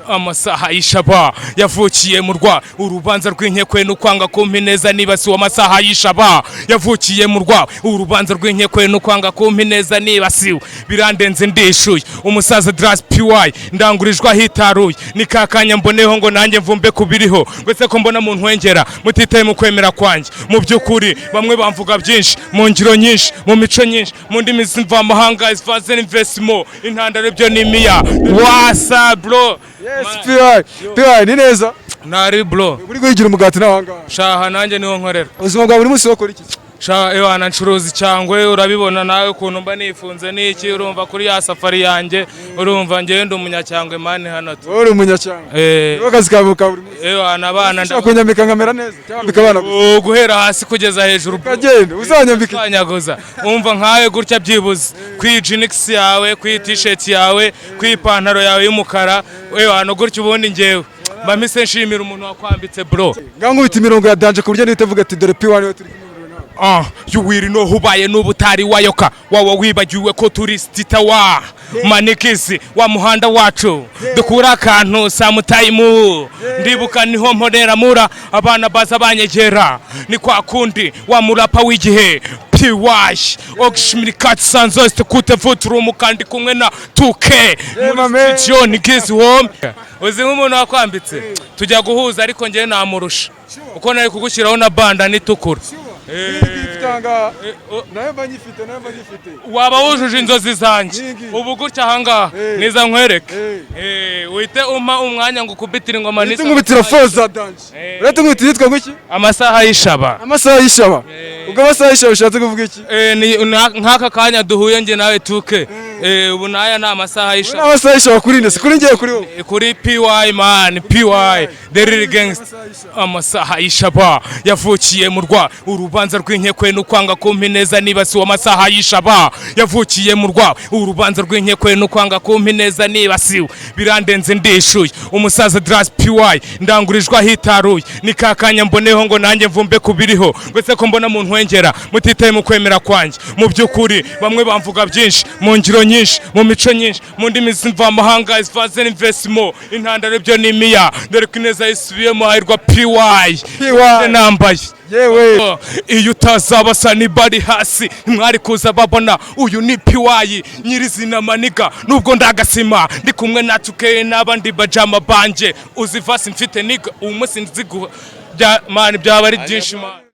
amasaha y'ishaba yavukiye mu rwa urubanza rw'inkekwe n'ukwanga kumpa neza nibasiwe amasaha y'ishaba yavukiye mu rwa urubanza rw'inkekwe n'ukwanga kumpa neza nibasiwe birandenze ndishuye umusaza Dras PY ndangurijwe ahitaruye ni kakanya mboneho ngo nanjye mvumbe kubiriho gwese ko mbona mu ntwengera mutitaye mu kwemera kwanjye mu byukuri bamwe bamvuga byinshi mu ngiro nyinshi mu mico nyinshi mu ndimi z'imvamahanga isvaze investment intandaro byo nimiya wasa bro. Yes, PY ni neza nari bro uri guhigira umugati nawanga shaha nanjye niho nkorera ubuzima bwa buri munsi wakora iki shaha ewana ncuruzi cyangwe urabibona nawe ukuntu mba nifunze niki urumva kuri ya safari yanjye urumva ngende umunyacyangwe mani hano uri umunyacyangwe akazi kawe ka buri munsi ewana abana ndakunyambika nkamera neza cyambika abana guhera hasi kugeza hejuru kagenda uzanyambika kanyaguza umva nkawe gutya byibuze kwi jeans yawe kwi t-shirt yawe kwi pantaro yawe y'umukara ewana gutya ubundi ngewe bamise nshimira umuntu wakwambitse bro ngankubita imirongo ya danje ku buryo nitevuga ati dore PY niwe turi yuwiri no hubaye n'ubutari wayoka wawa wibagiwe ko turi stitawa manikisi wa muhanda wacu dukura akantu samutaimu ndibuka niho mponera mura abana baza banyegera ni kwa kundi wa murapa w'igihe PY okishmirikati sanzose kute voturumu kandi kumwe na 2K muri studio gizi home uzi nk'umuntu wakwambitse tujya guhuza ariko ngiye namurusha uko nari kugushyiraho na banda nitukura nayo banyifite waba wujuje inzozi zanjye ubu gutya ahangaha niza nkwereke wite umpa umwanya ngo ukubitire ingoma nisa nkubitira foza danje uretse nkubitira yitwa ngiki amasaha y'ishaba ubwo amasaha y'ishaba ushatse kuvuga iki nk'aka kanya duhuye nge nawe 2K ubu naya ni amasaha y'ishaba amasaha y'ishaba kuri nde kuri ngiye kuri wowe kuri PY man PY the real gangster amasaha y'ishaba yavukiye mu rwa urubanza rw'inkekwe n'ukwanga kumpa neza nibasiwe amasaha y'ishaba yavukiye mu rwa urubanza rw'inkekwe n'ukwanga kumpa neza nibasiwe birandenze ndishuye umusaza Dras PY ndangurijwe ahitaruye ni kakanya mboneho ngo nanjye mvumbe kubiriho gwese ko mbona mu ntwengera mutitaye mu kwemera kwanjye mu byukuri bamwe bamvuga byinshi mu ngiro nyinshi mu mico nyinshi mu ndimi z'imvamahanga isvaze investment intandaro byo nimiya dore ko ineza yisubiyemo hahirwa PY nambaye yewe iyo utazabasa nibari hasi mwari kuza babona uyu ni PY nyirizina maniga nubwo ndagasima ndi kumwe na 2K n'abandi bajama banje uzivasi mfite niga umunsi nziguha man byaba ari byinshi man.